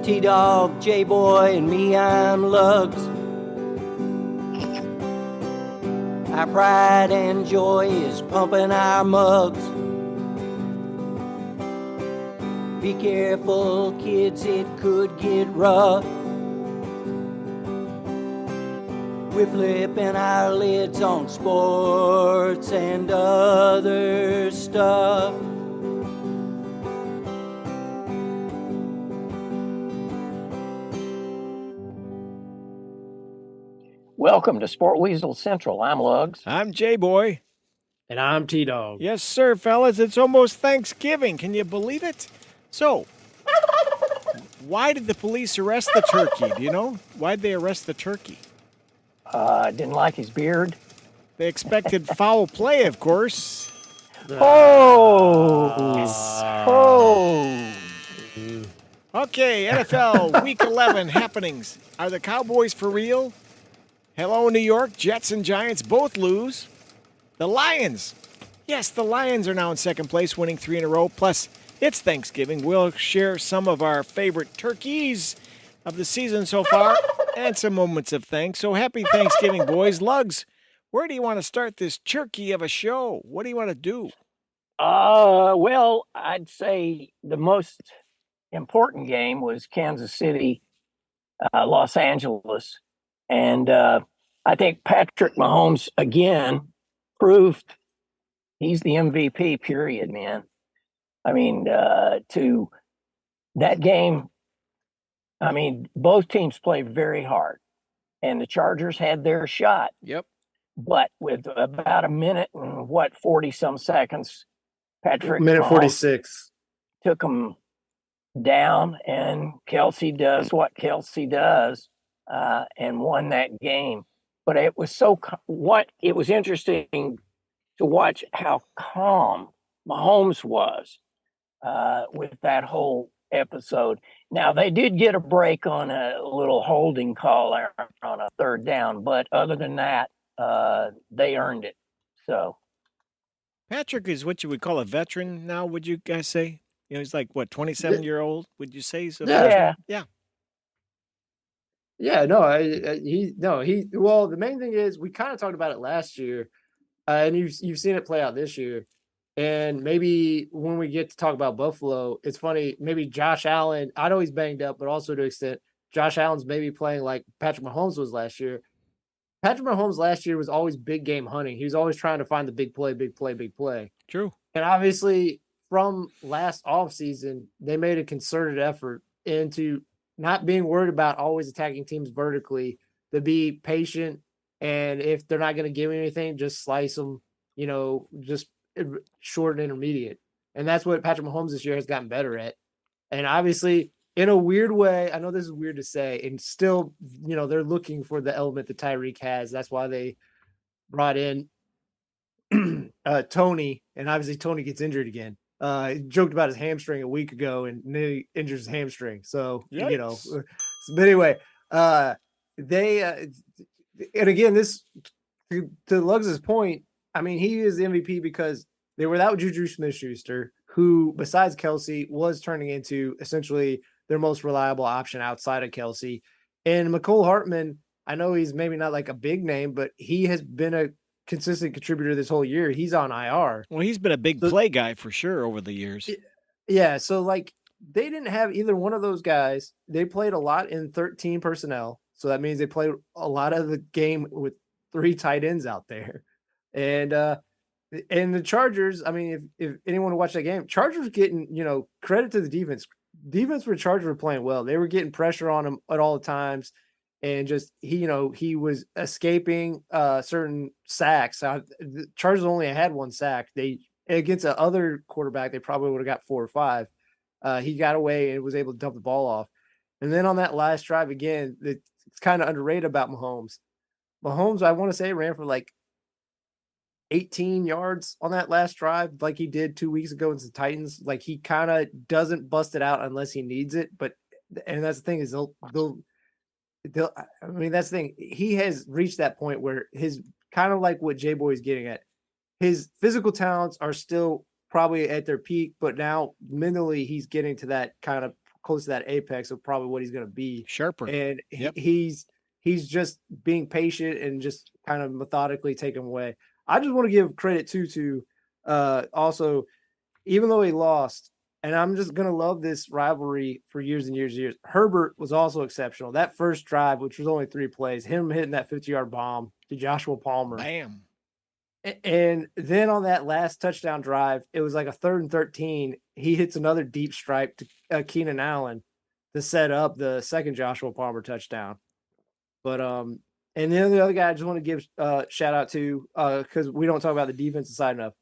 T-Dog, J-Boy, and me, I'm Lugs. Our pride and joy is pumping our mugs. Be careful, kids, it could get rough. We're flipping our lids on sports and other stuff. Welcome to Sport Weasel Central. I'm Lugs. I'm J-Boy. And I'm T-Dog. Yes, sir, fellas. It's almost Thanksgiving. Can you believe it? So, why did the police arrest the turkey? Do you know? Why did they arrest the turkey? Didn't like his beard. They expected foul play, of course. Oh! Okay, NFL Week 11 happenings. Are the Cowboys for real? Hello, New York. Jets and Giants both lose. The Lions. Yes, the Lions are now in second place, winning 3 in a row. Plus, it's Thanksgiving. We'll share some of our favorite turkeys of the season so far and some moments of thanks. So happy Thanksgiving, boys. Lugs, where do you want to start this turkey of a show? What do you want to do? Well, I'd say the most important game was Kansas City, Los Angeles. And I think Patrick Mahomes, again, proved he's the MVP, period, man. I mean, to that game, I mean, both teams played very hard. And the Chargers had their shot. Yep. But with about a minute and 40-some seconds, Patrick Minute Mahomes 46. took them down, and Kelsey does what Kelsey does. And won that game. But it was it was interesting to watch how calm Mahomes was with that whole episode. Now, they did get a break on a little holding call on a third down, but other than that, they earned it. So Patrick is what you would call a veteran now, would you guys say? You know, he's like, what, 27-year-old? Would you say he's a veteran? Yeah. Yeah, no, well, the main thing is we kind of talked about it last year, and you've seen it play out this year. And maybe when we get to talk about Buffalo, it's funny, maybe Josh Allen, I know he's banged up, but also to an extent, Josh Allen's maybe playing like Patrick Mahomes was last year. Patrick Mahomes last year was always big game hunting. He was always trying to find the big play, big play, big play. True. And obviously from last offseason, they made a concerted effort into not being worried about always attacking teams vertically, to be patient. And if they're not going to give you anything, just slice them, just short and intermediate. And that's what Patrick Mahomes this year has gotten better at. And obviously, in a weird way, I know this is weird to say, and still, they're looking for the element that Tyreek has. That's why they brought in Tony, and obviously Tony gets injured again. He joked about his hamstring a week ago and then he injures his hamstring. So, Yikes. But anyway, they, and again, this, to Lugs's point, I mean, he is the MVP because they were without Juju Smith-Schuster, who, besides Kelsey, was turning into essentially their most reliable option outside of Kelsey. And McCole Hartman, I know he's maybe not like a big name, but he has been a consistent contributor this whole year. He's on IR. Well, he's been a big play guy for sure over the years. Yeah, so like they didn't have either one of those guys. They played a lot in 13 personnel. So that means they played a lot of the game with 3 tight ends out there. And the Chargers, I mean, if anyone watched that game, Chargers getting, credit to the defense. Defense for Chargers were playing well. They were getting pressure on him at all the times. And just he was escaping certain sacks. The Chargers only had 1 sack. They against the other quarterback, they probably would have got 4 or 5. He got away and was able to dump the ball off. And then on that last drive again, it's kind of underrated about Mahomes. Mahomes, I want to say, ran for like 18 yards on that last drive, like he did 2 weeks ago against the Titans. Like he kind of doesn't bust it out unless he needs it. And that's the thing is I mean, that's the thing. He has reached that point where his kind of like what J-Boy is getting at. His physical talents are still probably at their peak, but now mentally he's getting to that kind of close to that apex of probably what he's going to be. Sharper. And Yep. he's just being patient and just kind of methodically taking away. I just want to give credit to also, even though he lost, and I'm just going to love this rivalry for years and years and years. Herbert was also exceptional. That first drive, which was only 3 plays, him hitting that 50-yard bomb to Joshua Palmer. Bam. And then on that last touchdown drive, it was like a 3rd and 13. He hits another deep strike to Keenan Allen to set up the second Joshua Palmer touchdown. But and then the other guy I just want to give shout out to because we don't talk about the defensive side enough.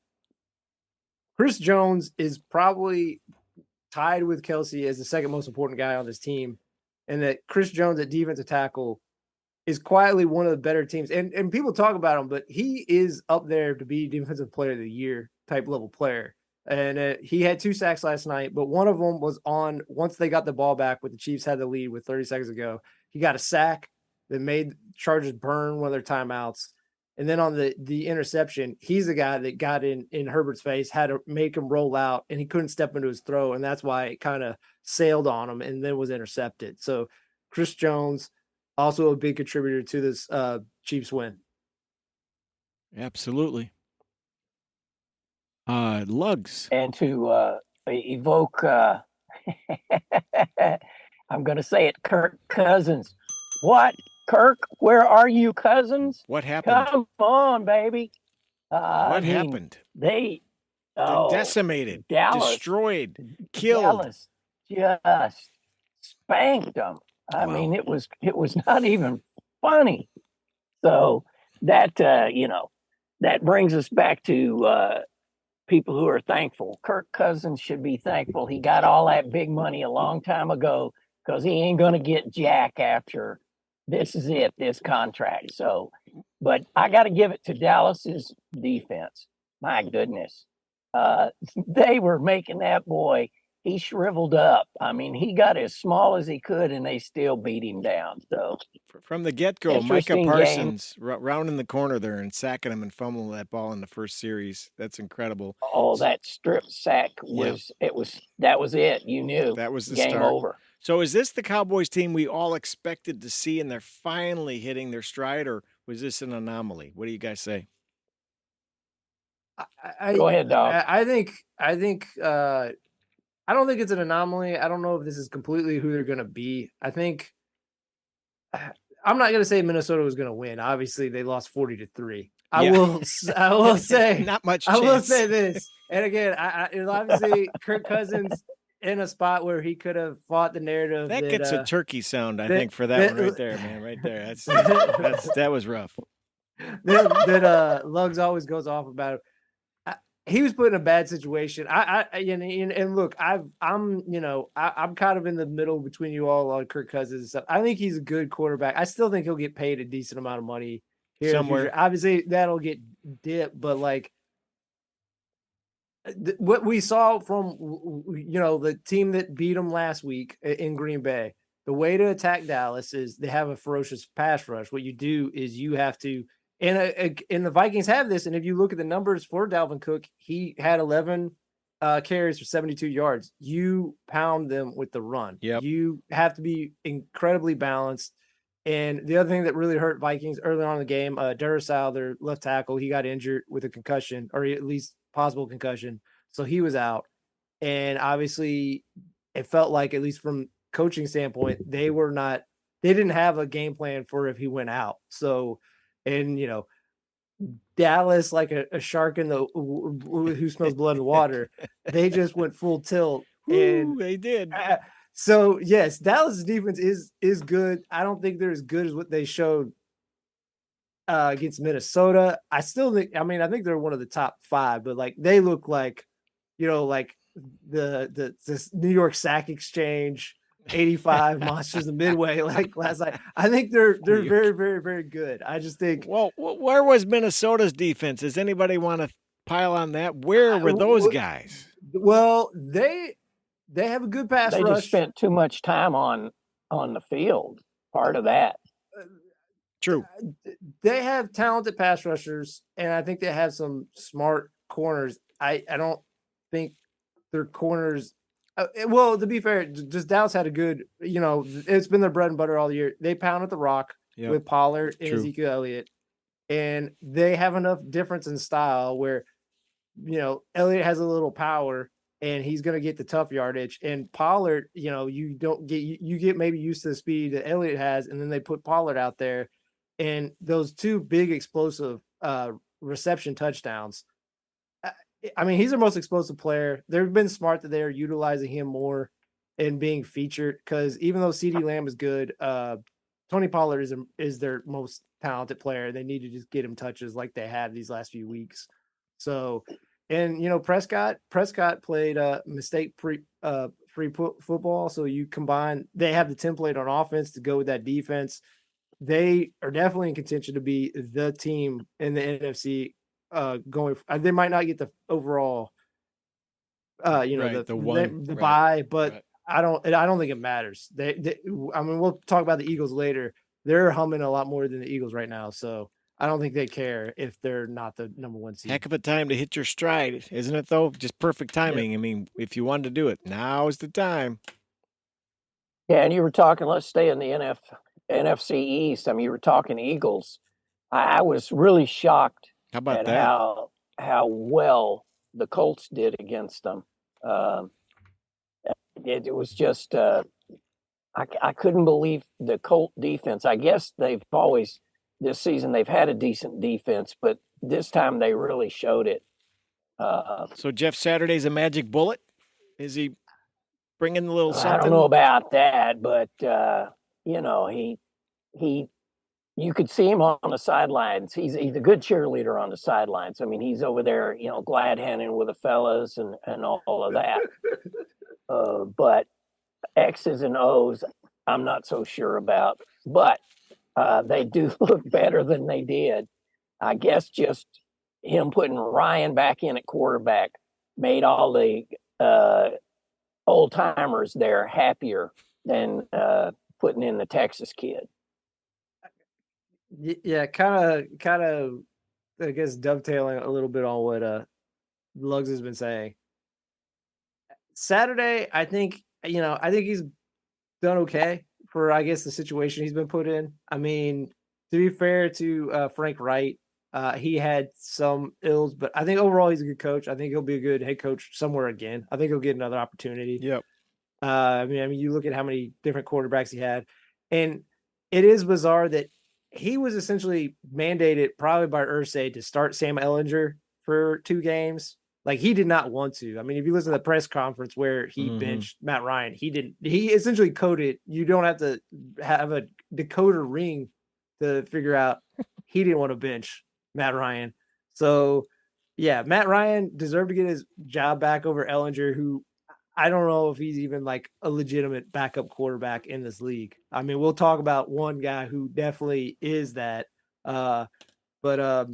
Chris Jones is probably tied with Kelsey as the second most important guy on this team, and that Chris Jones at defensive tackle is quietly one of the better teams. And people talk about him, but he is up there to be defensive player of the year type level player. And he had 2 sacks last night, but one of them was on once they got the ball back with the Chiefs had the lead with 30 seconds ago. He got a sack that made Chargers burn one of their timeouts. And then on the interception, he's the guy that got in Herbert's face, had to make him roll out, and he couldn't step into his throw. And that's why it kind of sailed on him and then was intercepted. So Chris Jones, also a big contributor to this Chiefs win. Absolutely. Lugs. And to evoke, I'm going to say it, Kirk Cousins. What? Kirk, where are you, Cousins? What happened? Come on, baby. What happened? They decimated, Dallas, destroyed, killed. Dallas just spanked them. I Wow. mean, it was not even funny. So that that brings us back to people who are thankful. Kirk Cousins should be thankful. He got all that big money a long time ago because he ain't going to get jack after this is it, this contract. So, but I got to give it to Dallas's defense. My goodness. They were making that boy, he shriveled up. I mean, he got as small as he could and they still beat him down. So From the get-go, Micah Interesting Parsons rounding the corner there and sacking him and fumbling that ball in the first series. That's incredible. oh, that strip sack was that was it. You knew That was the game start. over. So is this the Cowboys team we all expected to see and they're finally hitting their stride, or was this an anomaly? What do you guys say? Go ahead, dog. I think I don't think it's an anomaly. I don't know if this is completely who they're going to be. I think I'm not going to say Minnesota was going to win. Obviously, they lost 40-3. I Yeah. will say Not much I chance. will say this. And again, it was obviously Kirk Cousins in a spot where he could have fought the narrative. That gets a turkey sound, I think, for that that- one right there, man. Right there. That was rough. that Lugs always goes off about it. He was put in a bad situation. And look, I'm kind of in the middle between you all on Kirk Cousins and stuff. I think he's a good quarterback. I still think he'll get paid a decent amount of money here in the Somewhere. future. Obviously, that'll get dipped, but like what we saw from the team that beat them last week in Green Bay, the way to attack Dallas is they have a ferocious pass rush. What you do is you have to. And the Vikings have this. And if you look at the numbers for Dalvin Cook, he had 11 carries for 72 yards. You pound them with the run. Yep. You have to be incredibly balanced. And the other thing that really hurt Vikings early on in the game, Duracell, their left tackle, he got injured with a concussion, or at least possible concussion. So he was out. And obviously it felt like, at least from coaching standpoint, they didn't have a game plan for if he went out. So, and Dallas, like a shark in the who smells blood and water, they just went full tilt. Ooh, they did. So yes, Dallas' defense is good. I don't think they're as good as what they showed against Minnesota. I think they're one of the top 5, but like they look like, like the New York Sack Exchange 85 Monsters of Midway like last night. I think they're very, very, very good. I just think. Well, where was Minnesota's defense? Does anybody want to pile on that? Where were those guys? Well, they have a good pass They rush. just spent too much time on the field. Part of that. True. They have talented pass rushers, and I think they have some smart corners. I don't think their corners. Well, to be fair, just Dallas had a good, it's been their bread and butter all year. They pounded the rock Yep. with Pollard and True. Ezekiel Elliott, and they have enough difference in style where, Elliott has a little power and he's going to get the tough yardage. And Pollard, you don't get, you get maybe used to the speed that Elliott has, and then they put Pollard out there, and those two big explosive reception touchdowns. I mean, he's their most explosive player. They've been smart that they are utilizing him more and being featured, because even though CeeDee Lamb is good, Tony Pollard is their most talented player. They need to just get him touches like they had these last few weeks. So, and Prescott played mistake free football. So you combine, they have the template on offense to go with that defense. They are definitely in contention to be the team in the NFC. Going, they might not get the overall, the bye, but right. I don't think it matters. I mean, we'll talk about the Eagles later. They're humming a lot more than the Eagles right now, so I don't think they care if they're not the number one seed. Heck of a time to hit your stride, isn't it? Though, just perfect timing. Yeah. I mean, if you wanted to do it, now is the time. Yeah, and you were talking. Let's stay in the NFC East. I mean, you were talking Eagles. I was really shocked. How about that? How well the Colts did against them. It was just I couldn't believe the Colt defense. I guess they've always this season they've had a decent defense, but this time they really showed it. So Jeff Saturday's a magic bullet. Is he bringing a little something? I don't know about that, but he. You could see him on the sidelines. He's a good cheerleader on the sidelines. I mean, he's over there, glad handing with the fellas and all of that. But X's and O's, I'm not so sure about. But they do look better than they did. I guess just him putting Ryan back in at quarterback made all the old timers there happier than putting in the Texas kid. Yeah, kind of, I guess dovetailing a little bit on what Lugs has been saying. Saturday, I think he's done okay for, I guess, the situation he's been put in. I mean, to be fair to Frank Wright, he had some ills, but I think overall he's a good coach. I think he'll be a good head coach somewhere again. I think he'll get another opportunity. Yep. I mean, you look at how many different quarterbacks he had, and it is bizarre that he was essentially mandated probably by Irsay to start Sam Ehlinger for 2 games. Like, he did not want to. I mean, if you listen to the press conference where he benched Matt Ryan, he essentially coded, you don't have to have a decoder ring to figure out he didn't want to bench Matt Ryan. So yeah, Matt Ryan deserved to get his job back over Ehlinger, who I don't know if he's even like a legitimate backup quarterback in this league. I mean, we'll talk about one guy who definitely is that. But I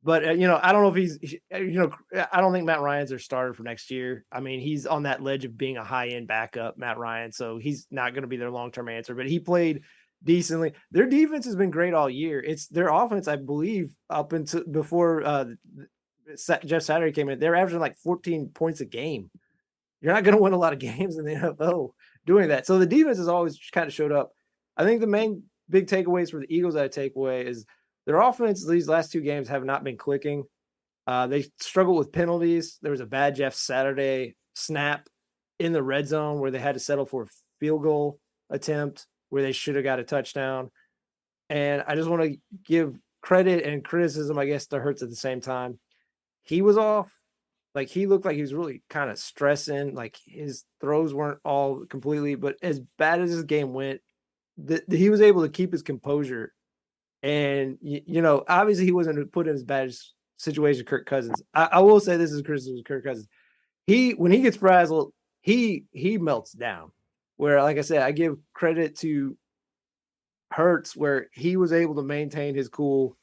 don't know if he's, I don't think Matt Ryan's their starter for next year. I mean, he's on that ledge of being a high-end backup, Matt Ryan, so he's not going to be their long-term answer, but he played decently. Their defense has been great all year. It's their offense, I believe, up until before Jeff Saturday came in, they're averaging like 14 points a game. You're not going to win a lot of games in the NFL doing that. So the defense has always kind of showed up. I think the main big takeaways for the Eagles that I take away is their offense these last 2 games have not been clicking. They struggled with penalties. There was a bad Jeff Saturday snap in the red zone where they had to settle for a field goal attempt where they should have got a touchdown. And I just want to give credit and criticism, I guess, to Hurts at the same time. He was off. Like, he looked like he was really kind of stressing. Like, his throws weren't all completely, but as bad as his game went, he was able to keep his composure. And, obviously he wasn't put in as bad a situation Kirk Cousins. I will say this is criticism of Kirk Cousins. When he gets frazzled, he melts down. Where, like I said, I give credit to Hurts where he was able to maintain his cool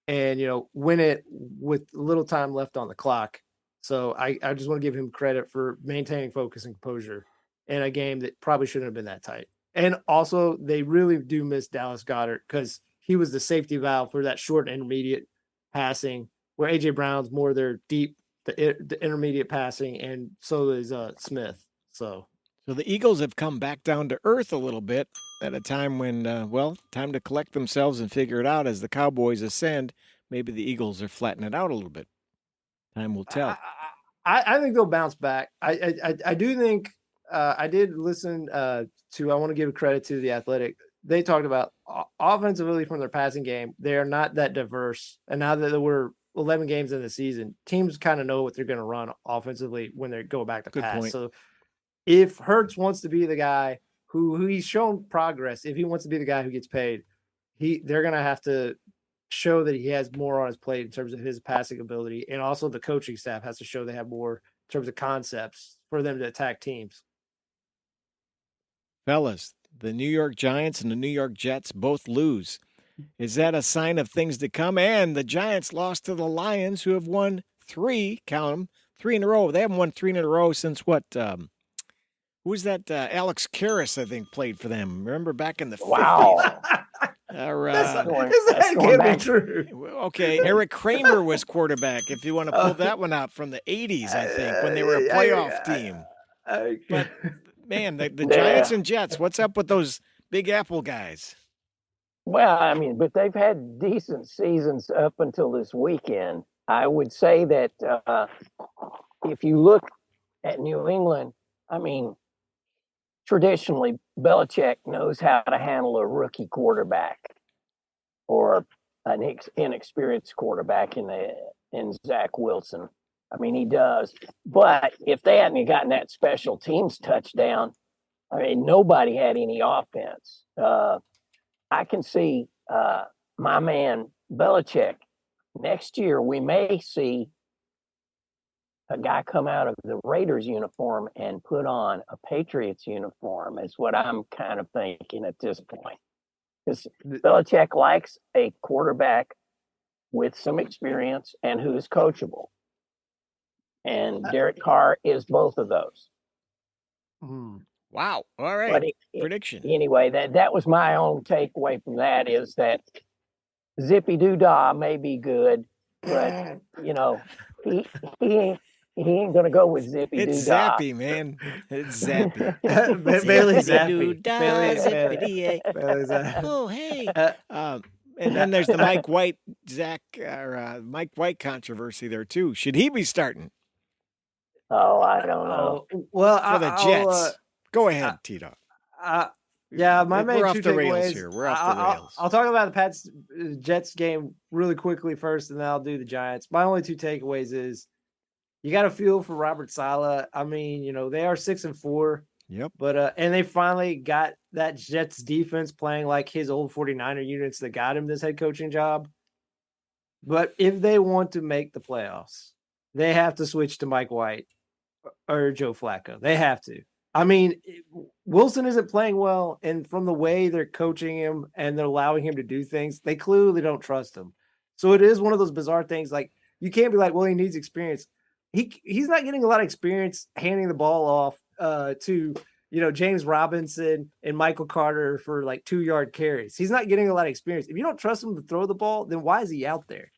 and, win it with little time left on the clock. So I just want to give him credit for maintaining focus and composure in a game that probably shouldn't have been that tight. And also, they really do miss Dallas Goedert because he was the safety valve for that short and intermediate passing, where A.J. Brown's more their deep the intermediate passing, and so is Smith. So the Eagles have come back down to earth a little bit at a time when, time to collect themselves and figure it out as the Cowboys ascend. Maybe the Eagles are flattening it out a little bit. Time will tell. I think they'll bounce back. I do think I did listen to. I want to give credit to the Athletic. They talked about offensively from their passing game. They are not that diverse, and now that we're 11 games in the season, teams kind of know what they're going to run offensively when they go back to Good pass. point. So if Hurts wants to be the guy who he's shown progress, if he wants to be the guy who gets paid, they're going to have to show that he has more on his plate in terms of his passing ability, and also the coaching staff has to show they have more in terms of concepts for them to attack teams. Fellas, the New York Giants and the New York Jets both lose. Is that a sign of things to come? And the Giants lost to the Lions, who have won 3, count them, 3 in a row. They haven't won 3 in a row since what? Who's that? Alex Karras, I think, played for them. Remember back in the 50s? Wow. That can't be true. Okay, Eric Kramer was quarterback, if you want to pull that one out from the 80s, I think, when they were a playoff team. But, man, the Giants and Jets, what's up with those Big Apple guys? Well, I mean, but they've had decent seasons up until this weekend. I would say that if you look at New England, I mean, traditionally, Belichick knows how to handle a rookie quarterback or an inexperienced quarterback in Zach Wilson. I mean, he does. But if they hadn't gotten that special teams touchdown, I mean, nobody had any offense. I can see my man Belichick. Next year, we may see a guy come out of the Raiders uniform and put on a Patriots uniform, is what I'm kind of thinking at this point. Because Belichick likes a quarterback with some experience and who is coachable. And Derek Carr is both of those. Wow. All right. Prediction. Anyway, that was my own takeaway from that, is that Zippy Doo-Dah may be good, but, you know, he ain't going to go with Zippy Doo-Dah. It's Zappy, man. It's Zappy. Bailey Zappy. Bailey Zappy. Oh, hey. And then there's the Mike White, Mike White controversy there, too. Should he be starting? Oh, I don't know. Well, for the Jets. Go ahead, T-Dog. Yeah, my main we're off two the rails takeaways here. We're off the rails. I'll talk about the Pats Jets game really quickly first, and then I'll do the Giants. My only two takeaways is you got to feel for Robert Saleh. I mean, you know, they are 6-4. Yep. But and they finally got that Jets defense playing like his old 49er units that got him this head coaching job. But if they want to make the playoffs, they have to switch to Mike White or Joe Flacco. They have to. I mean, Wilson isn't playing well, and from the way they're coaching him and they're allowing him to do things, they clearly don't trust him. So it is one of those bizarre things. Like, you can't be like, well, he needs experience. He's not getting a lot of experience handing the ball off to, you know, James Robinson and Michael Carter for like 2-yard carries. He's not getting a lot of experience. If you don't trust him to throw the ball, then why is he out there?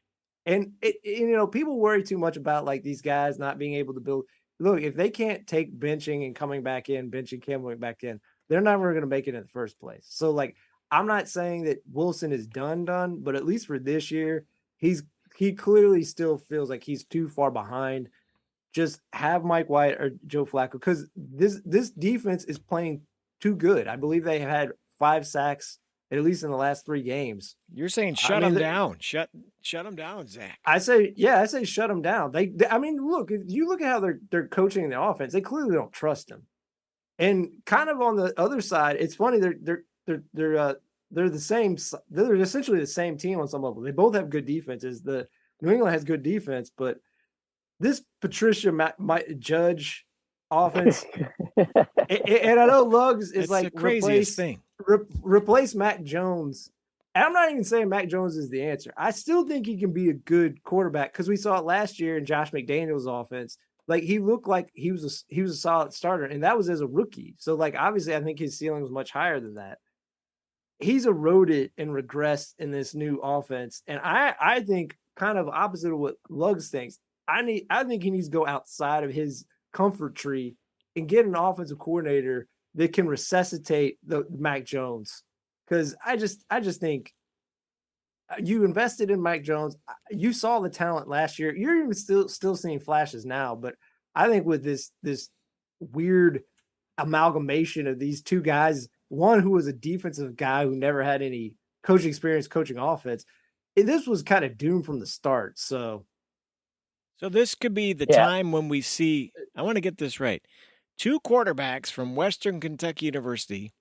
And you know, people worry too much about like these guys not being able to build. Look, if they can't take benching and coming back in, benching coming back in, they're never going to make it in the first place. So, like, I'm not saying that Wilson is done, but at least for this year, he clearly still feels like he's too far behind. Just have Mike White or Joe Flacco, because this defense is playing too good. I believe they had 5 sacks at least in the last 3 games. You're saying shut them down. Shut them down, Zach. I say shut them down. They I mean, look, if you look at how they're coaching the offense, they clearly don't trust him. And kind of on the other side, it's funny, they're the same. They're essentially the same team on some level. They both have good defenses. The New England has good defense, but this Patricia Judge offense, and I know Luggs is like the craziest thing. Replace Mac Jones. And I'm not even saying Mac Jones is the answer. I still think he can be a good quarterback, because we saw it last year in Josh McDaniels' offense. Like, he looked like he was a solid starter, and that was as a rookie. So, like, obviously, I think his ceiling was much higher than that. He's eroded and regressed in this new offense, and I think kind of opposite of what Luggs thinks. I think he needs to go outside of his comfort tree and get an offensive coordinator that can resuscitate the Mac Jones. Because I just think you invested in Mike Jones. You saw the talent last year. You're even still seeing flashes now, but I think with this weird amalgamation of these two guys, one who was a defensive guy who never had any coaching experience coaching offense, this was kind of doomed from the start. So this could be the time when we see, I want to get this right, 2 quarterbacks from Western Kentucky University,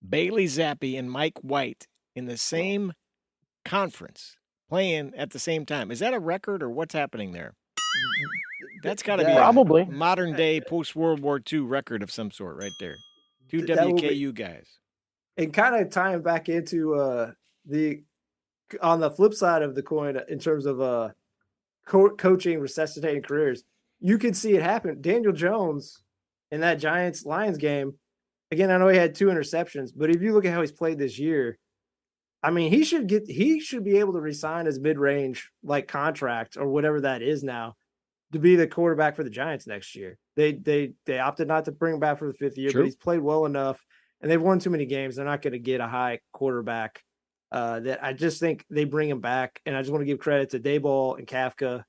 Bailey Zappi and Mike White, in the same conference playing at the same time. Is that a record or what's happening there? That's got to be probably a modern day post World War II record of some sort right there. 2 WKU guys. And kind of tying back into on the flip side of the coin in terms of coaching, resuscitating careers, you can see it happen. Daniel Jones in that Giants-Lions game, again, I know he had 2 interceptions, but if you look at how he's played this year, I mean, he should be able to resign his mid-range like contract or whatever that is now to be the quarterback for the Giants next year. They opted not to bring him back for the 5th year, but he's played well enough, and they've won too many games. They're not going to get a high quarterback. That I just think they bring him back, and I just want to give credit to Daboll and Kafka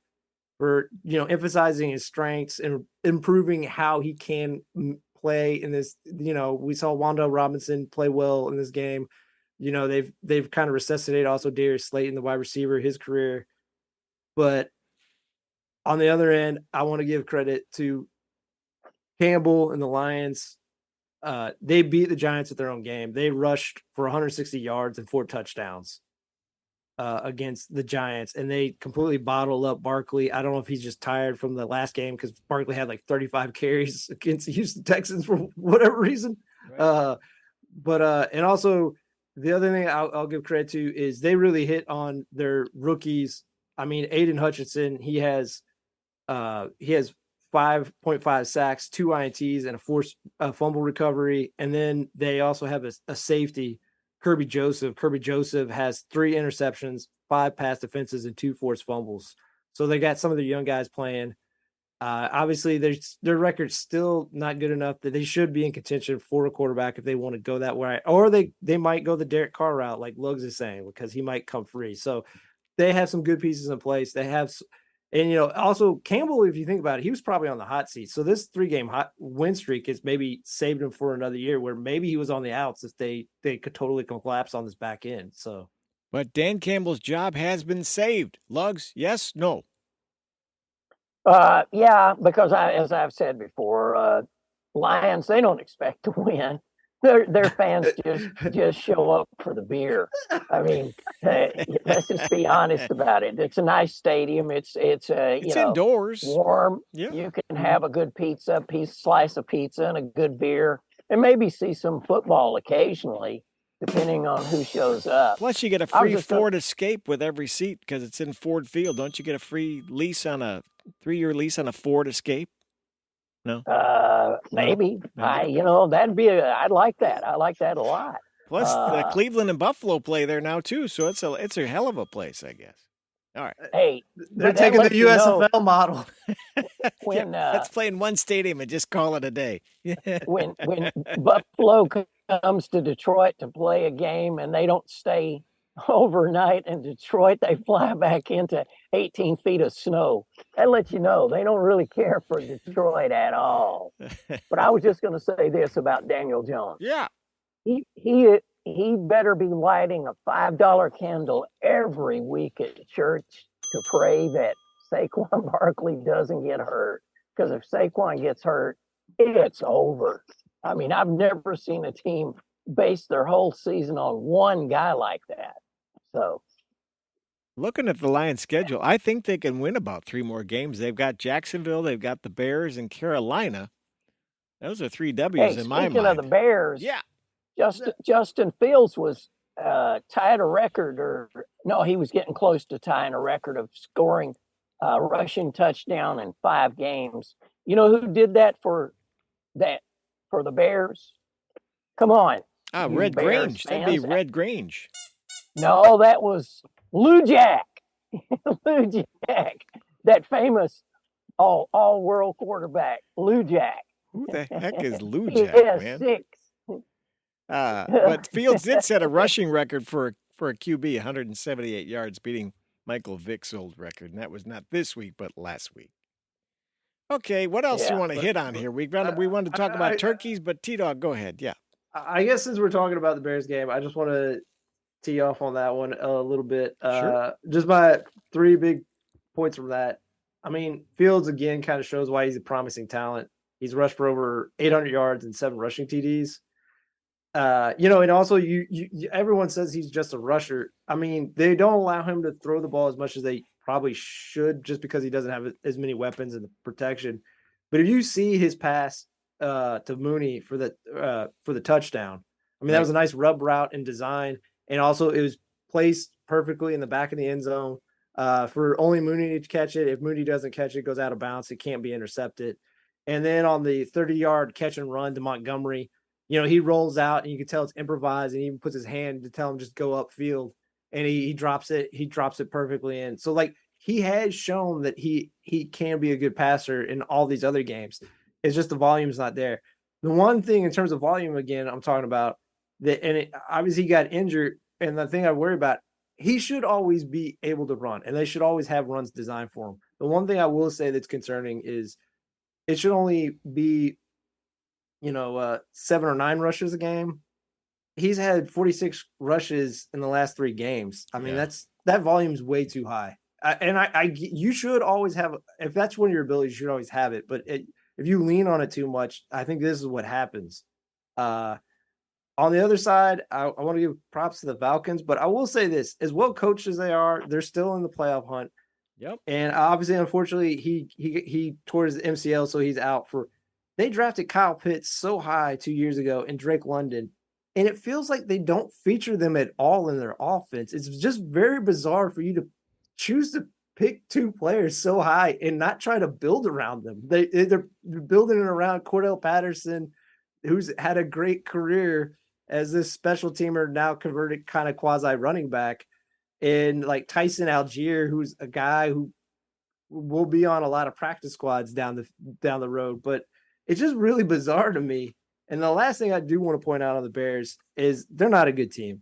for emphasizing his strengths and improving how he can play in this. We saw Wando Robinson play well in this game. They've kind of resuscitated also Darius Slayton, the wide receiver, his career. But on the other end, I want to give credit to Campbell and the Lions. They beat the Giants at their own game. They rushed for 160 yards and 4 touchdowns against the Giants, and they completely bottled up Barkley. I don't know if he's just tired from the last game because Barkley had like 35 carries against the Houston Texans for whatever reason. Right. And also the other thing I'll give credit to is they really hit on their rookies. I mean, Aiden Hutchinson, he has 5.5 sacks, 2 INTs, and a forced fumble recovery. And then they also have a safety, Kirby Joseph. Kirby Joseph has 3 interceptions, 5 pass defenses, and 2 forced fumbles. So they got some of the young guys playing. Obviously, their record's still not good enough that they should be in contention for a quarterback if they want to go that way. Or they might go the Derek Carr route, like Lugs is saying, because he might come free. So they have some good pieces in place. They have – and, also Campbell, if you think about it, he was probably on the hot seat. So this 3-game win streak has maybe saved him for another year where maybe he was on the outs if they could totally collapse on this back end. So, but Dan Campbell's job has been saved. Lugs, yes, no? Yeah, because as I've said before, Lions, they don't expect to win. Their fans just show up for the beer. I mean, let's just be honest about it. It's a nice stadium. It's indoors, warm. Yeah. You can have a good slice of pizza and a good beer, and maybe see some football occasionally, depending on who shows up. Plus, you get a free Ford Escape with every seat because it's in Ford Field. Don't you get a free lease on a 3-year lease on a Ford Escape? No. Maybe. That'd be I'd like that. I like that a lot. Plus, the Cleveland and Buffalo play there now too, so it's a hell of a place, I guess. All right. Hey, they're taking the USFL model. Let's play in one stadium and just call it a day. when Buffalo comes to Detroit to play a game and they don't stay overnight in Detroit, they fly back into 18 feet of snow. That lets you know they don't really care for Detroit at all. But I was just going to say this about Daniel Jones. Yeah. He better be lighting a $5 candle every week at church to pray that Saquon Barkley doesn't get hurt. Because if Saquon gets hurt, it's over. I mean, I've never seen a team base their whole season on one guy like that. So, looking at the Lions' schedule, I think they can win about 3 more games. They've got Jacksonville, they've got the Bears, and Carolina. Those are 3 W's in my mind. Speaking of the Bears, yeah, Justin Fields was tied a record, he was getting close to tying a record of scoring rushing touchdown in 5 games. You know who did that for the Bears? Come on. Red Grange. That'd be Red Grange. No, that was Lou Jack. Lou Jack, that famous all world quarterback, Lou Jack. Who the heck is Lou He Jack, has man? 6. But Fields did set a rushing record for a QB, 178 yards, beating Michael Vick's old record, and that was not this week, but last week. Okay, what else do you Yeah, want to hit on here? We want to talk about turkeys, but T-Dog, go ahead. Yeah. I guess since we're talking about the Bears game, I just want to tee off on that one a little bit. Sure. Just my 3 big points from that. I mean, Fields again kind of shows why he's a promising talent. He's rushed for over 800 yards and 7 rushing TDs. And also you everyone says he's just a rusher. I mean, they don't allow him to throw the ball as much as they probably should, just because he doesn't have as many weapons and protection. But if you see his pass to Mooney for the touchdown, I mean, that was a nice rub route and design, and also it was placed perfectly in the back of the end zone for only Mooney to catch it. If Mooney doesn't catch it, it goes out of bounds. It can't be intercepted. And then on the 30-yard catch and run to Montgomery, he rolls out and you can tell it's improvised, and he even puts his hand to tell him just go upfield, and he drops it. He drops it perfectly in. So like, he has shown that he can be a good passer in all these other games. It's just the volume's not there. The one thing in terms of volume, again, I'm talking about that, and obviously he got injured. And the thing I worry about, he should always be able to run, and they should always have runs designed for him. The one thing I will say that's concerning is it should only be 7 or 9 rushes a game. He's had 46 rushes in the last 3 games. I mean, that volume's way too high. You should always have, if that's one of your abilities, you should always have it. But if you lean on it too much, I think this is what happens. On the other side, I want to give props to the Falcons, but I will say this: as well coached as they are, they're still in the playoff hunt. Yep. And obviously, unfortunately, he tore his MCL, so he's out for. They drafted Kyle Pitts so high 2 years ago and Drake London, and it feels like they don't feature them at all in their offense. It's just very bizarre for you to choose to pick 2 players so high and not try to build around them. They're building it around Cordell Patterson, who's had a great career as this special teamer, now converted kind of quasi running back, and like Tyson Algier, who's a guy who will be on a lot of practice squads down the road. But it's just really bizarre to me. And the last thing I do want to point out on the Bears is they're not a good team.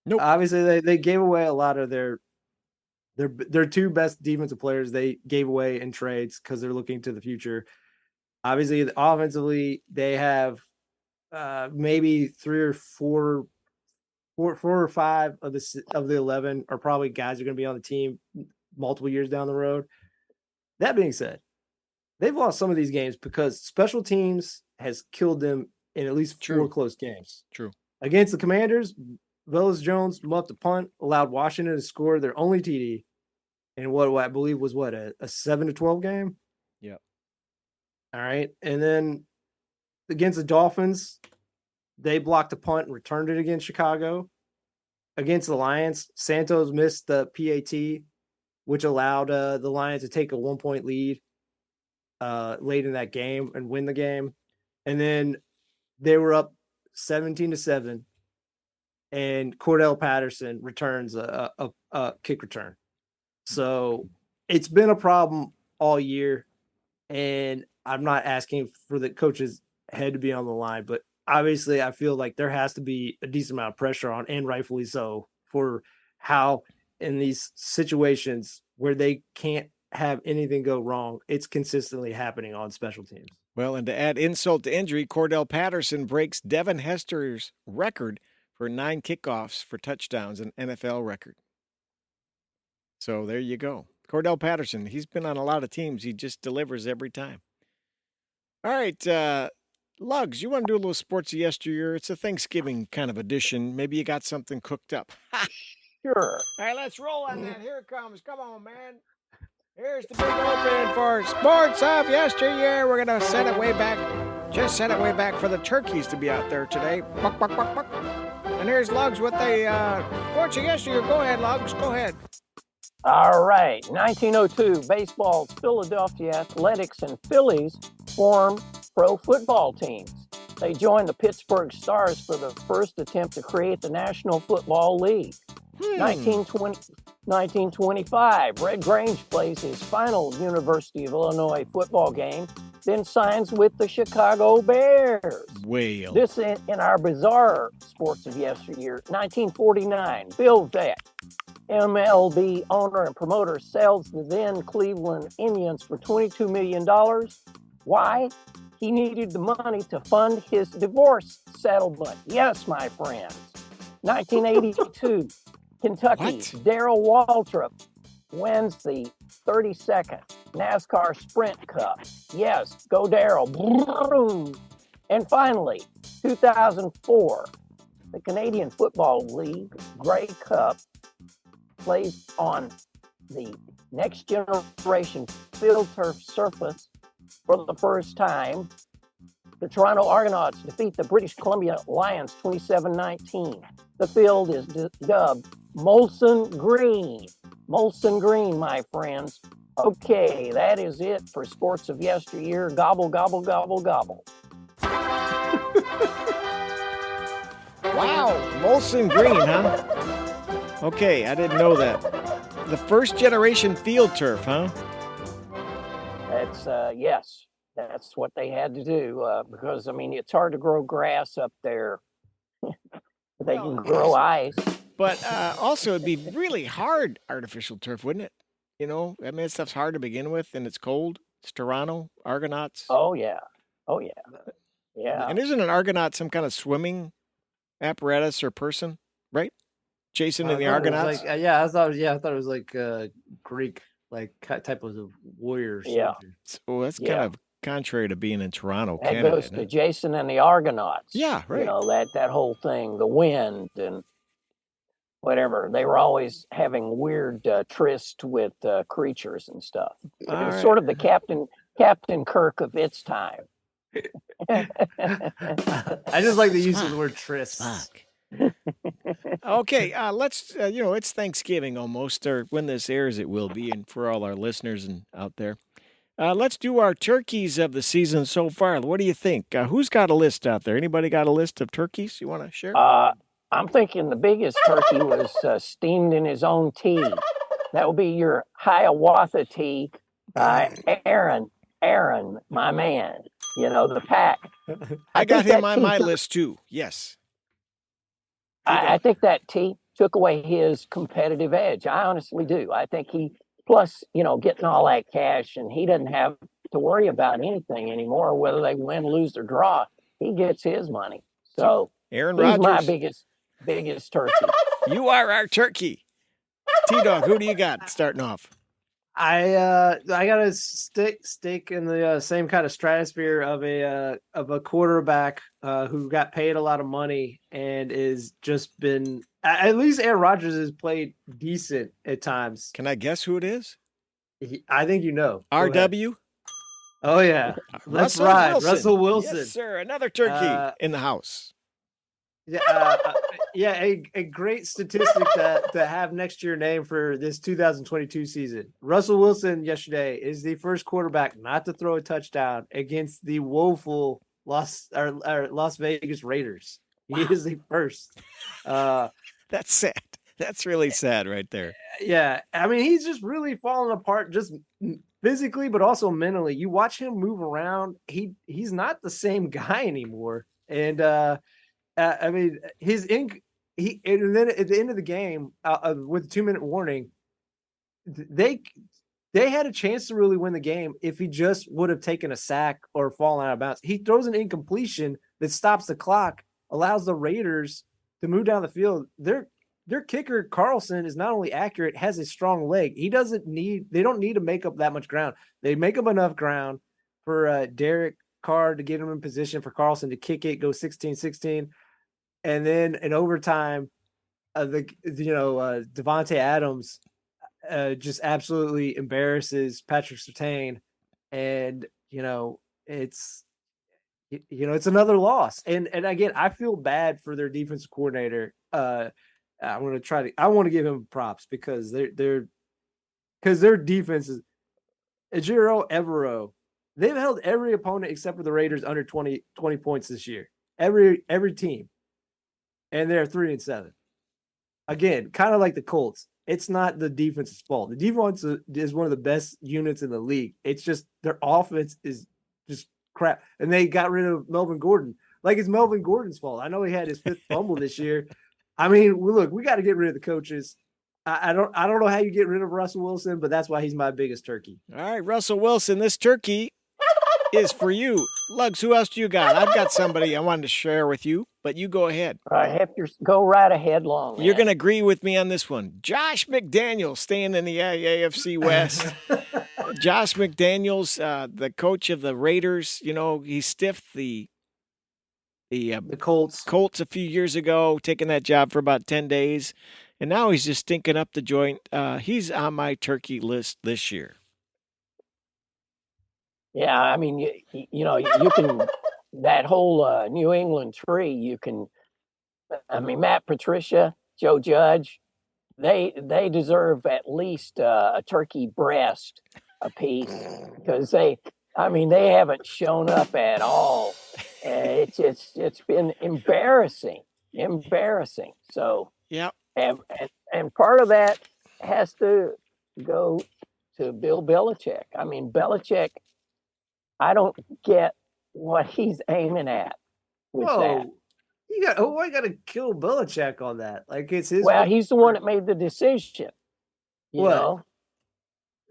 Nope. Obviously, they gave away a lot of their 2 best defensive players. They gave away in trades because they're looking to the future. Obviously, offensively, they have maybe 3 or 4 or 5 of the 11 are probably guys who are going to be on the team multiple years down the road. That being said, they've lost some of these games because special teams has killed them in at least 4 close games. True. Against the Commanders, Velus Jones muffed a punt, allowed Washington to score their only TD in what I believe was a 7-12 game. Yeah. All right. And then against the Dolphins, they blocked a punt and returned it against Chicago. Against the Lions, Santos missed the PAT, which allowed the Lions to take a 1-point lead late in that game and win the game. And then they were up 17-7, and Cordell Patterson returns a kick return. So it's been a problem all year, and I'm not asking for the coach's head to be on the line, but obviously I feel like there has to be a decent amount of pressure on, and rightfully so, for how in these situations where they can't have anything go wrong, it's consistently happening on special teams. Well, and to add insult to injury, Cordell Patterson breaks Devin Hester's record for 9 kickoffs for touchdowns, an NFL record. So there you go. Cordell Patterson, he's been on a lot of teams. He just delivers every time. All right, Lugs, you want to do a little sports of yesteryear? It's a Thanksgiving kind of edition. Maybe you got something cooked up. Sure. All right, let's roll on that. Here it comes. Come on, man. Here's the big opening for Sports of Yesteryear. We're going to set it way back. Just set it way back for the turkeys to be out there today. Buck, buck, buck, buck. And here's Lugs with the Sports of Yesteryear. Go ahead, Lugs. Go ahead. All right. 1902, baseball's Philadelphia Athletics and Phillies form pro football teams. They joined the Pittsburgh Stars for the first attempt to create the National Football League. 1920, 1925, Red Grange plays his final University of Illinois football game, then signs with the Chicago Bears. Whale. This in our bizarre sports of yesteryear. 1949, Bill Veeck, MLB owner and promoter, sells the then Cleveland Indians for $22 million. Why? He needed the money to fund his divorce settlement. Yes, my friends. 1982, Kentucky, What? Darrell Waltrip wins the 32nd NASCAR Sprint Cup. Yes, go Darrell. And finally, 2004, the Canadian Football League Grey Cup plays on the next generation field turf surface for the first time. The Toronto Argonauts defeat the British Columbia Lions 27-19. The field is dubbed Molson Green. Molson Green, my friends. Okay, that is it for sports of yesteryear. Gobble, gobble, gobble, gobble. Wow, Molson Green, huh? Okay, I didn't know that. The first generation field turf, huh? That's, yes, that's what they had to do because, I mean, it's hard to grow grass up there. They can grow ice. But also, it'd be really hard artificial turf, wouldn't it? You know, I mean, that stuff's hard to begin with, and it's cold. It's Toronto, Argonauts. Oh, yeah. Oh, yeah. Yeah. And isn't an Argonaut some kind of swimming apparatus or person, right? Jason and the Argonauts? Like, I thought it was like Greek, like type of warrior. Yeah. So that's kind of contrary to being in Toronto, That Canada. goes to Jason and the Argonauts. Yeah, right. You know, that whole thing, the wind and whatever. They were always having weird tryst with creatures and stuff. It was sort of the Captain Kirk of its time. I just like the use of the word tryst. Okay, let's, it's Thanksgiving almost, or when this airs, it will be, and for all our listeners and out there. Let's do our turkeys of the season so far. What do you think? Who's got a list out there? Anybody got a list of turkeys you want to share? I'm thinking the biggest turkey was steamed in his own tea. That would be your Hiawatha tea by Aaron, my man. You know, the pack. I got him on my list too. Yes. I think that tea took away his competitive edge. I honestly do. I think plus, getting all that cash, and he doesn't have to worry about anything anymore, whether they win, lose, or draw. He gets his money. So Aaron he's Rodgers, my biggest turkey. You are our turkey. T-Dog, who do you got starting off? I got a stick in the same kind of stratosphere of a quarterback who got paid a lot of money and is just been, at least Aaron Rodgers has played decent at times. Can I guess who it is? I think you know. RW? Oh yeah, let's ride Russell Wilson. Yes, sir. Another turkey in the house. A great statistic to have next year named for this 2022 season. Russell Wilson yesterday is the first quarterback not to throw a touchdown against the woeful Las Vegas Raiders. He is the first. That's sad. That's really sad right there. Yeah, I mean, he's just really falling apart, just physically, but also mentally. You watch him move around; he's not the same guy anymore. And I mean, and then at the end of the game, with a 2-minute warning, they had a chance to really win the game if he just would have taken a sack or fallen out of bounds. He throws an incompletion that stops the clock, allows the Raiders to move down the field. Their kicker Carlson is not only accurate, has a strong leg. They don't need to make up that much ground. They make up enough ground for Derek Carr to get him in position for Carlson to kick it, go 16-16. And then in overtime, Devontae Adams just absolutely embarrasses Patrick Surtain, and it's another loss. And again, I feel bad for their defensive coordinator. I want to give him props because their defense is Ejiro Evero. They've held every opponent except for the Raiders under 20 points this year. Every team. And they're 3-7. again, kind of like the Colts. It's not the defense's fault. The defense is one of the best units in the league. It's just their offense is just crap. And they got rid of Melvin Gordon. Like it's Melvin Gordon's fault. I know he had his 5th fumble this year. I mean, look, we got to get rid of the coaches. I don't know how you get rid of Russell Wilson, but that's why he's my biggest turkey. All right, Russell Wilson, this turkey is for you. Lugs, who else do you got? I've got somebody I wanted to share with you, but you go ahead. Hector, go right ahead, long. You're going to agree with me on this one. Josh McDaniels staying in the AFC West. Josh McDaniels, the coach of the Raiders, he stiffed the Colts a few years ago, taking that job for about 10 days. And now he's just stinking up the joint. He's on my turkey list this year. Yeah, I mean, you can, that whole New England tree, you can, I mean, Matt Patricia, Joe Judge, they deserve at least a turkey breast apiece because they haven't shown up at all. It's been embarrassing. So, yeah. And part of that has to go to Bill Belichick. I mean, Belichick, I don't get what he's aiming at with that. I got to kill Belichick on that. Like it's his. Well, he's the one that made the decision. You know,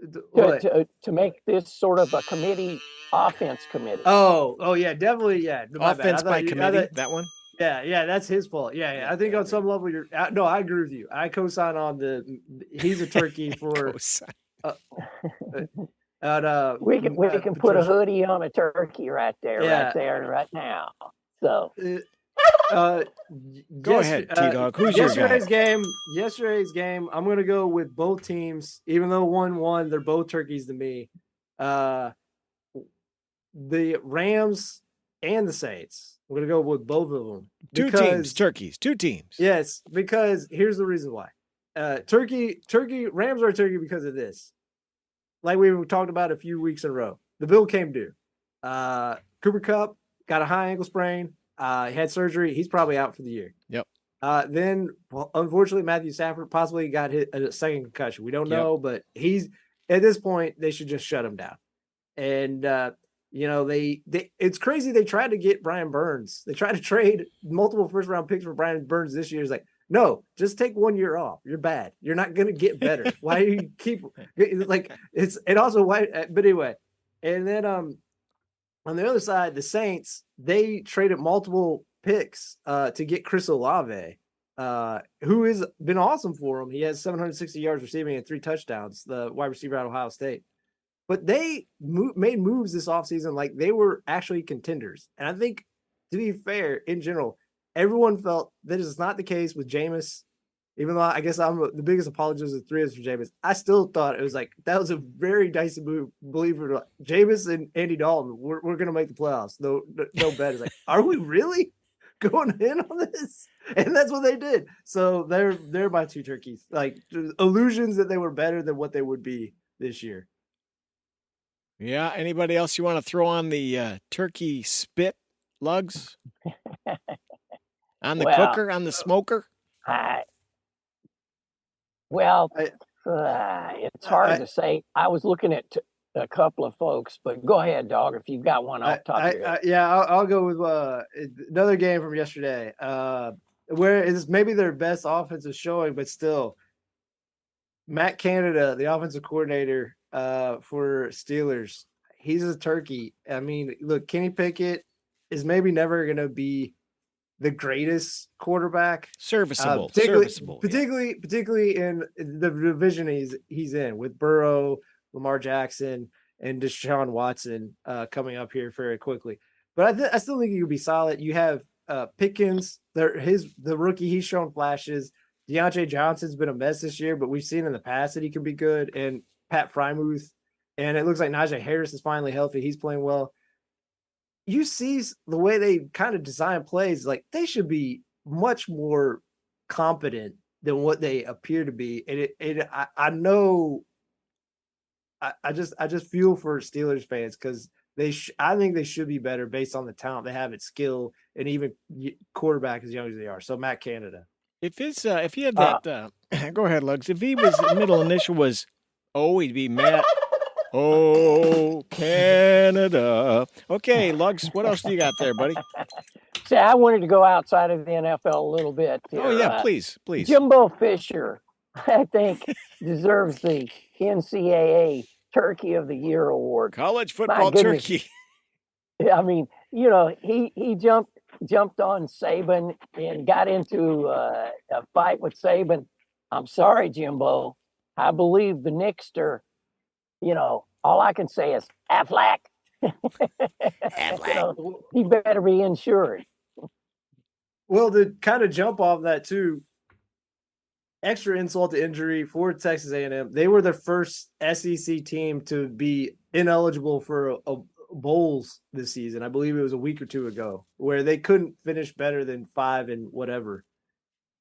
to make this sort of a offense committee. Oh yeah, definitely, yeah. Offense by committee, that one. Yeah, that's his fault. Yeah. I think on some level no, I agree with you. I co-sign on he's a turkey for. We can put a hoodie on a turkey right now. So go ahead, T-Dog. Who's your guy? Yesterday's game, I'm gonna go with both teams, even though 1-1, they're both turkeys to me. The Rams and the Saints. I'm going to go with both of them. Two teams. Yes, because here's the reason why. Rams are turkey because of this. Like we talked about a few weeks in a row. The bill came due. Cooper Kupp got a high ankle sprain. He had surgery. He's probably out for the year. Yep. Then, unfortunately, Matthew Stafford possibly got hit a second concussion. We don't know, but he's at this point, they should just shut him down. And it's crazy. They tried to get Brian Burns. They tried to trade multiple first-round picks for Brian Burns this year. It's like, no, just take 1 year off. You're bad. You're not going to get better. Why do you keep like it's and also why? But anyway, and then on the other side, the Saints, they traded multiple picks to get Chris Olave, who has been awesome for him. He has 760 yards receiving and 3 touchdowns. The wide receiver out of Ohio State. But they made moves this offseason like they were actually contenders. And I think, to be fair, in general, everyone felt that is not the case with Jameis. Even though I guess I'm the biggest apologist of 3 for Jameis, I still thought it was like that was a very dicey move. Believe it or not, Jameis and Andy Dalton, we're going to make the playoffs. No bet. It's like, are we really going in on this? And that's what they did. So they're my 2 turkeys. Like illusions that they were better than what they would be this year. Yeah. Anybody else you want to throw on the turkey spit, Lugs? On the cooker, on the smoker? It's hard to say. I was looking at a couple of folks, but go ahead, dog. If you've got one off top of your head. I'll go with another game from yesterday, where it's maybe their best offensive showing, but still, Matt Canada, the offensive coordinator for Steelers, he's a turkey. I mean, look, Kenny Pickett is maybe never going to be the greatest quarterback, serviceable, particularly in the division he's in with Burrow, Lamar Jackson, and Deshaun Watson coming up here very quickly. But I still think he could be solid. You have Pickens, the rookie. He's shown flashes. Deontay Johnson's been a mess this year, but we've seen in the past that he can be good. And Pat Freiermuth, and it looks like Najee Harris is finally healthy. He's playing well. You see the way they kind of design plays, like they should be much more competent than what they appear to be. And I know, I just feel for Steelers fans because I think they should be better based on the talent they have at skill and even quarterback as young as they are. So Matt Canada. If he had Uh, that, go ahead, Lugs. If he was middle initial was O, he'd be Matt. Oh, Canada. Okay, Lugs. What else do you got there, buddy? See, I wanted to go outside of the NFL a little bit here. Oh yeah, please. Jimbo Fisher, I think, deserves the NCAA Turkey of the Year award. College My football goodness. turkey. I mean, he jumped on Saban and got into a fight with Saban. I'm sorry, Jimbo. I believe the Knickster. All I can say is Aflac. He better be insured. Well, to kind of jump off that too, extra insult to injury for Texas A&M. They were the first SEC team to be ineligible for a bowls this season. I believe it was a week or two ago, where they couldn't finish better than 5 and whatever.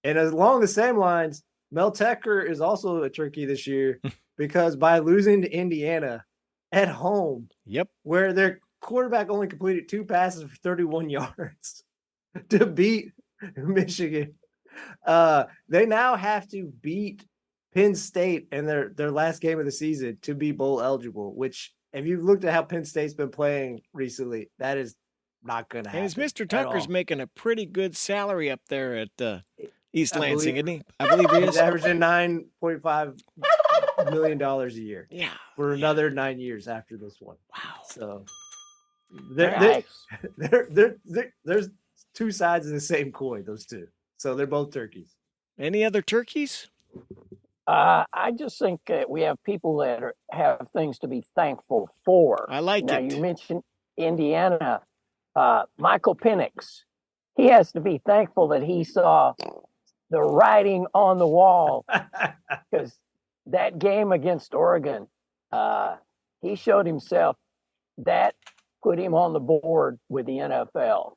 And along the same lines, Mel Tucker is also a turkey this year because by losing to Indiana at home, where their quarterback only completed 2 passes for 31 yards to beat Michigan, they now have to beat Penn State in their last game of the season to be bowl eligible, which if you've looked at how Penn State's been playing recently, that is not going to happen. And Mr. Tucker's making a pretty good salary up there at East Lansing, isn't he? I believe he is. He's averaging $9.5 million a year. Yeah. For another 9 years after this one. Wow. So Nice. there's two sides of the same coin, those two. So they're both turkeys. Any other turkeys? I just think we have people that have things to be thankful for. I like now, it. You mentioned Indiana. Michael Penix. He has to be thankful that he saw the writing on the wall because that game against Oregon, he showed himself that put him on the board with the NFL.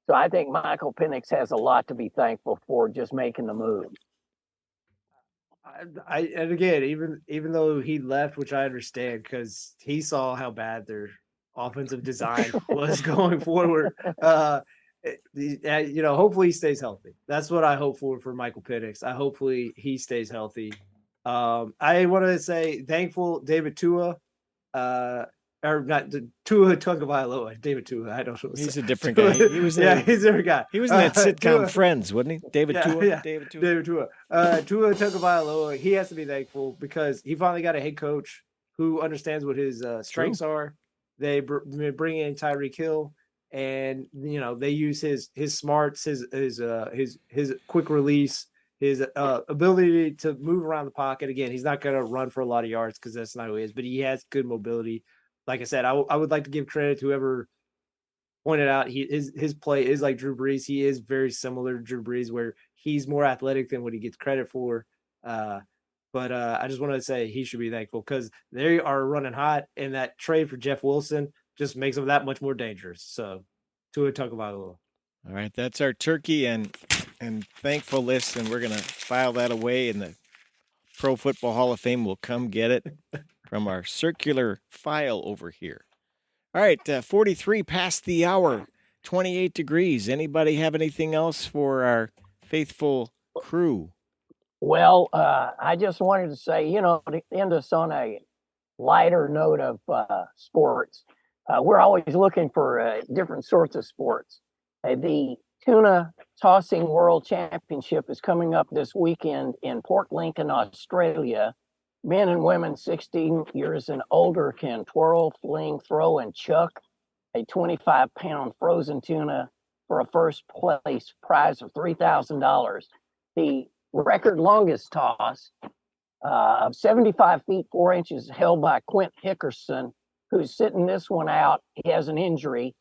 So I think Michael Penix has a lot to be thankful for just making the move. And again, even though he left, which I understand because he saw how bad their offensive design was going forward. Hopefully he stays healthy. That's what I hope for Michael Penix. Hopefully he stays healthy. I want to say thankful David Tua, or not Tua Tagovailoa. David Tua. I don't know. He's a different guy. He was he's a different guy. He was in that sitcom Tua, Friends, wasn't he? David Tua. Yeah. David Tua. David Tua. Tua Tagovailoa. He has to be thankful because he finally got a head coach who understands what his strengths are. They bring in Tyreek Hill, and they use his smarts, his quick release, his ability to move around the pocket. Again, he's not going to run for a lot of yards because that's not who he is, but he has good mobility. Like I said, I would like to give credit to whoever pointed out his play is like Drew Brees. He is very similar to Drew Brees, where he's more athletic than what he gets credit for. But I just wanted to say he should be thankful because they are running hot, and that trade for Jeff Wilson just makes them that much more dangerous. So, Tua Tagovailoa. All right, that's our turkey and thankful list, and we're gonna file that away, and the Pro Football Hall of Fame will come get it from our circular file over here. All right, 43 past the hour, 28 degrees. Anybody have anything else for our faithful crew? Well, I just wanted to say, to end us on a lighter note of sports, we're always looking for different sorts of sports. The Tuna Tossing World Championship is coming up this weekend in Port Lincoln, Australia. Men and women 16 years and older can twirl, fling, throw, and chuck a 25-pound frozen tuna for a first place prize of $3,000. The record longest toss of 75 feet 4 inches held by Quint Hickerson, who's sitting this one out. He has an injury.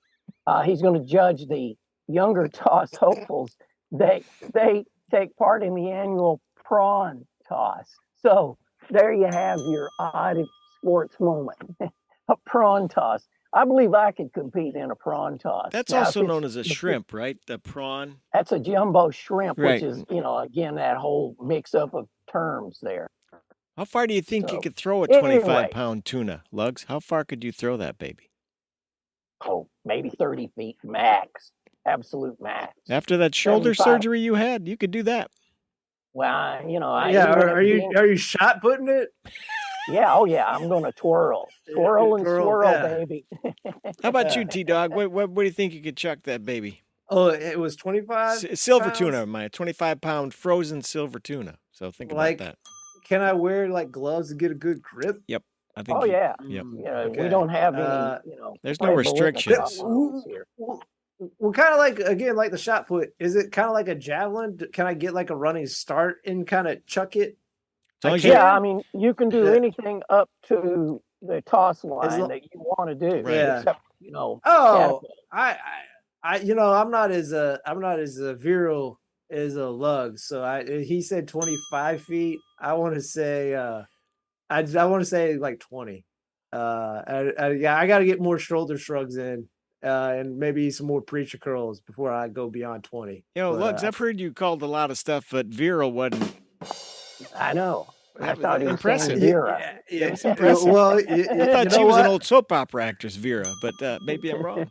He's going to judge the younger toss hopefuls. They take part in the annual prawn toss. So there you have your odd sports moment, a prawn toss. I believe I could compete in a prawn toss. That's also known as a shrimp, right? The prawn. That's a jumbo shrimp, right. Which is, again, that whole mix-up of terms there. How far do you think you could throw a 25-pound tuna, Lugs? How far could you throw that baby? Oh, maybe 30 feet max. Absolute max. After that shoulder 75. surgery you had, you could do that. Well, I Yeah, ended up are you being- are you shot putting it? Yeah, oh yeah, I'm gonna twirl, twirl and Twirl, swirl, yeah. baby. How about you, T Dog? What do you think you could chuck that baby? Oh, it was 25 Silver pounds? tuna, my 25-pound frozen silver tuna. So think Like, about that. can I wear like gloves to get a good grip? Yep. I think Oh yeah, Yep. Okay. we don't have any, There's no play balloon restrictions. problems here. Well, kind of like again, like the shot put. Is it kind of like a javelin? Can I get like a running start and kind of chuck it? As long as can. you- Yeah, I mean, you can do Yeah. anything up to the toss line lo- that you want to do, Right. Yeah. except Oh, catapult. I'm not as virile as a lug. So he said 25 feet. I want to say I want to say like 20. Yeah, I got to get more shoulder shrugs in, and maybe some more preacher curls before I go beyond 20. But, Lugs, I've heard you called a lot of stuff, but virile wasn't. I know. I That was thought he was impressive. saying Vera. Yeah, was impressive. well, I thought she was what? an old soap opera actress, Vera, but maybe I'm wrong.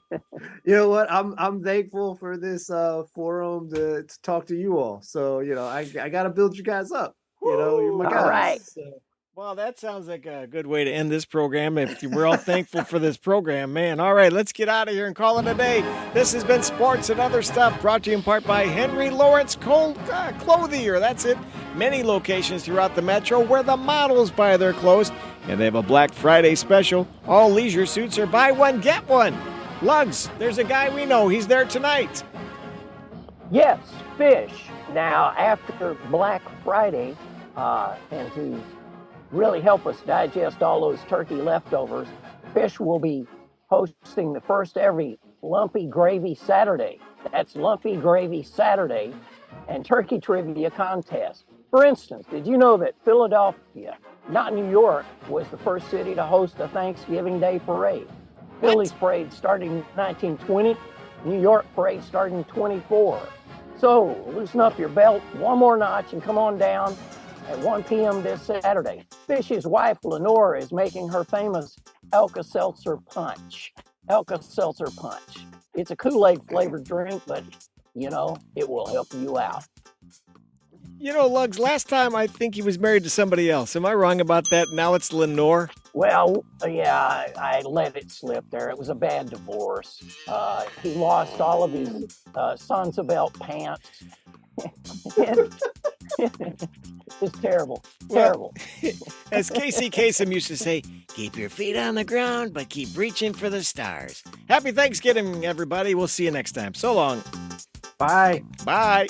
You know what? I'm thankful for this forum to talk to you all. So I got to build you guys up. You're my All guys. right. So, Well, that sounds like a good way to end this program. If we're all thankful for this program, man. All right, let's get out of here and call it a day. This has been Sports and Other Stuff, brought to you in part by Henry Lawrence Clothier. That's it. Many locations throughout the metro where the models buy their clothes, and they have a Black Friday special. All leisure suits are buy one, get one. Lugs, there's a guy we know. He's there tonight. Yes, Fish. Now, after Black Friday, and to really help us digest all those turkey leftovers, Fish will be hosting the first ever Lumpy Gravy Saturday. That's Lumpy Gravy Saturday and Turkey Trivia Contest. For instance, did you know that Philadelphia, not New York, was the first city to host a Thanksgiving Day parade? Philly's parade started in 1920, New York parade started in 24. So loosen up your belt one more notch and come on down at 1 p.m. this Saturday. Fish's wife, Lenore, is making her famous Alka-Seltzer Punch. Alka-Seltzer Punch. It's a Kool-Aid flavored drink, but, it will help you out. Lugs, last time I think he was married to somebody else. Am I wrong about that? Now it's Lenore. Well, yeah, I let it slip there. It was a bad divorce. He lost all of his Sansevelt pants. It's terrible. Terrible. As Casey Kasem used to say, keep your feet on the ground, but keep reaching for the stars. Happy Thanksgiving, everybody. We'll see you next time. So long. bye. Bye.